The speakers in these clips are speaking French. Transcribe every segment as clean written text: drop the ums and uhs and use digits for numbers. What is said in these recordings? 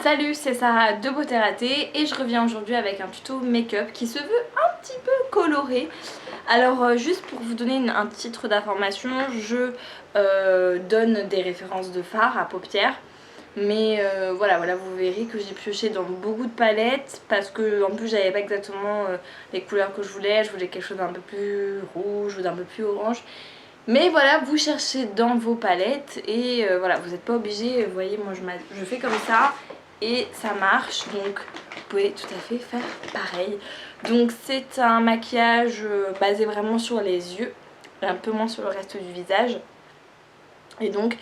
Salut, c'est Sarah de Beauté Ratée et je reviens aujourd'hui avec un tuto make-up qui se veut un petit peu coloré. Alors juste pour vous donner un titre d'information, je donne des références de fard à paupières. Mais voilà, vous verrez que j'ai pioché dans beaucoup de palettes parce que en plus j'avais pas exactement les couleurs que je voulais quelque chose d'un peu plus rouge ou d'un peu plus orange. Mais voilà, vous cherchez dans vos palettes et voilà, vous n'êtes pas obligé, vous voyez, moi je fais comme ça et ça marche, donc vous pouvez tout à fait faire pareil. Donc c'est un maquillage basé vraiment sur les yeux, un peu moins sur le reste du visage. Et donc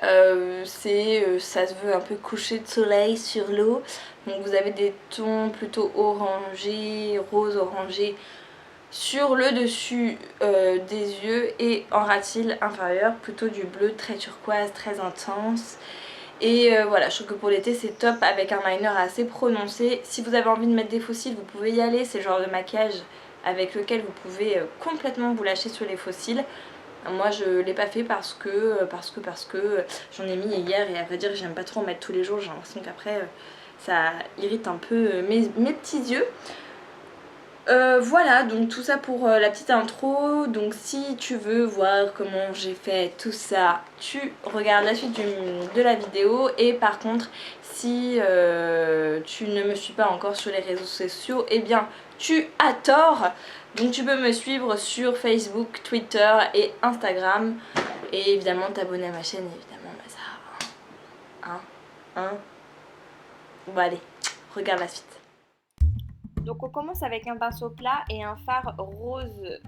ça se veut un peu coucher de soleil sur l'eau. Donc vous avez des tons plutôt orangés, rose orangé sur le dessus des yeux et en ratil inférieur plutôt du bleu très turquoise, très intense. Et voilà, je trouve que pour l'été c'est top avec un liner assez prononcé. Si vous avez envie de mettre des faux cils, vous pouvez y aller, c'est le genre de maquillage avec lequel vous pouvez complètement vous lâcher sur les faux cils. Moi je l'ai pas fait parce que j'en ai mis hier et à vrai dire j'aime pas trop en mettre tous les jours, j'ai l'impression qu'après ça irrite un peu mes petits yeux. Voilà, donc tout ça pour la petite intro. Donc si tu veux voir comment j'ai fait tout ça, tu regardes la suite de la vidéo. Et par contre, si tu ne me suis pas encore sur les réseaux sociaux, eh bien tu as tort. Donc tu peux me suivre sur Facebook, Twitter et Instagram. Et évidemment t'abonner à ma chaîne, évidemment, bah ça... Hein. Bon allez, regarde la suite. Donc on commence avec un pinceau plat et un fard rose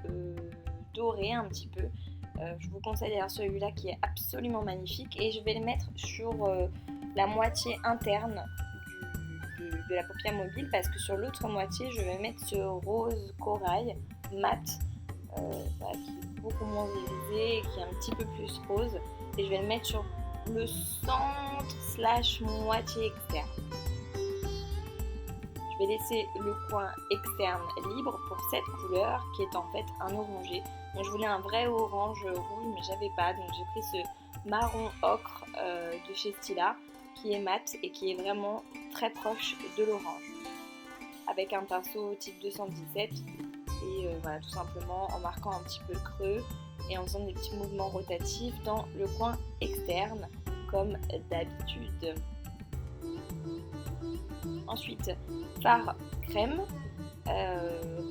doré un petit peu. Je vous conseille d'ailleurs celui-là qui est absolument magnifique et je vais le mettre sur la moitié interne de la paupière mobile parce que sur l'autre moitié je vais mettre ce rose corail mat voilà, qui est beaucoup moins irisé et qui est un petit peu plus rose et je vais le mettre sur le centre slash moitié externe. Je vais laisser le coin externe libre pour cette couleur qui est en fait un orangé. Donc je voulais un vrai orange rouge mais j'avais pas, donc j'ai pris ce marron ocre de chez Stila qui est mat et qui est vraiment très proche de l'orange. Avec un pinceau type 217 et voilà, tout simplement en marquant un petit peu le creux et en faisant des petits mouvements rotatifs dans le coin externe comme d'habitude. Ensuite, fard crème,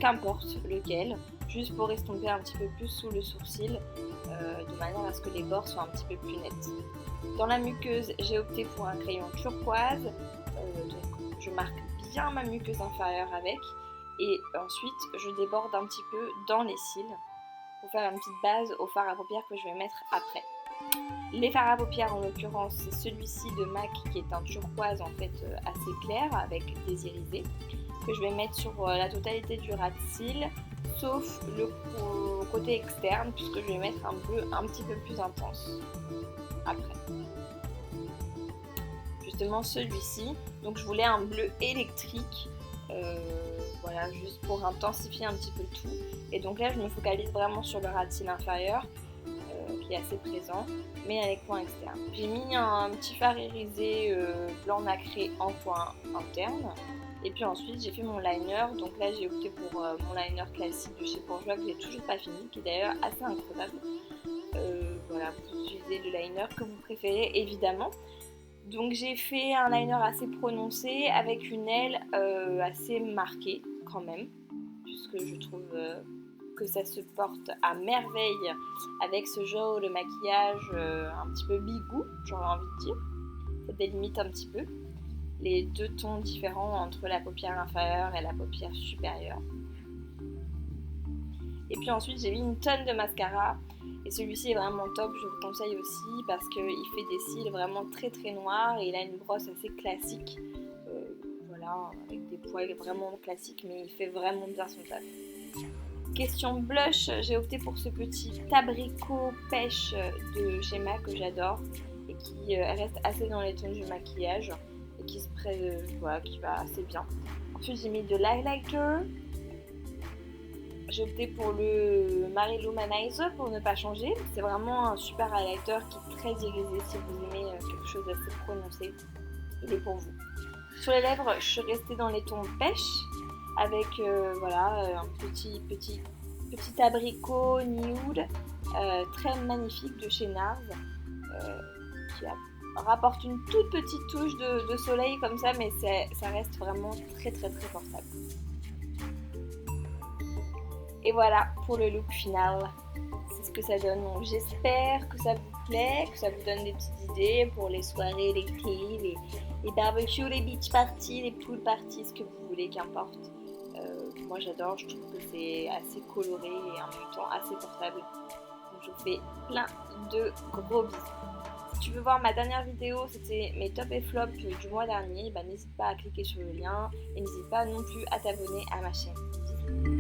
qu'importe lequel, juste pour estomper un petit peu plus sous le sourcil, de manière à ce que les bords soient un petit peu plus nets. Dans la muqueuse, j'ai opté pour un crayon turquoise, donc je marque bien ma muqueuse inférieure avec, et ensuite je déborde un petit peu dans les cils pour faire une petite base au fard à paupières que je vais mettre après. Les fards à paupières en l'occurrence c'est celui-ci de MAC qui est un turquoise en fait assez clair avec des irisés que je vais mettre sur la totalité du ras de cils sauf le côté externe puisque je vais mettre un bleu un petit peu plus intense après. Justement celui-ci, donc je voulais un bleu électrique voilà juste pour intensifier un petit peu le tout et donc là je me focalise vraiment sur le ras de cils inférieur qui est assez présent mais avec coin externe. J'ai mis un petit fard irisé blanc nacré en coin interne et puis ensuite j'ai fait mon liner, donc là j'ai opté pour mon liner classique de chez Bourjois que j'ai toujours pas fini, qui est d'ailleurs assez incroyable. Voilà, vous utilisez le liner que vous préférez évidemment. Donc j'ai fait un liner assez prononcé avec une aile assez marquée quand même, puisque je trouve que ça se porte à merveille avec ce genre de maquillage un petit peu bigou, j'aurais envie de dire. Ça délimite un petit peu les deux tons différents entre la paupière inférieure et la paupière supérieure. Et puis ensuite j'ai mis une tonne de mascara et celui-ci est vraiment top, je vous conseille aussi parce qu'il fait des cils vraiment très très noirs et il a une brosse assez classique, voilà, avec des poils vraiment classiques mais il fait vraiment bien son taf. Question blush, j'ai opté pour ce petit abricot pêche de chez MAC que j'adore et qui reste assez dans les tons du maquillage et qui se voilà, qui va assez bien. Ensuite j'ai mis de l'highlighter. J'ai opté pour le Lumanizer pour ne pas changer. C'est vraiment un super highlighter qui est très irisé. Si vous aimez quelque chose d'assez prononcé, il est pour vous. Sur les lèvres, je suis restée dans les tons pêche avec voilà, un petit abricot nude très magnifique de chez NARS qui rapporte une toute petite touche de soleil comme ça, mais ça reste vraiment très portable. Et voilà pour le look final. C'est ce que ça donne. Donc j'espère que ça vous plaît, que ça vous donne des petites idées pour les soirées, l'été, les barbecues, les beach parties, les pool parties, ce que vous voulez, qu'importe. Moi j'adore, je trouve que c'est assez coloré et en même temps assez portable. Donc je vous fais plein de gros bisous. Si tu veux voir ma dernière vidéo, c'était mes top et flops du mois dernier, n'hésite pas à cliquer sur le lien et n'hésite pas non plus à t'abonner à ma chaîne. Bisous.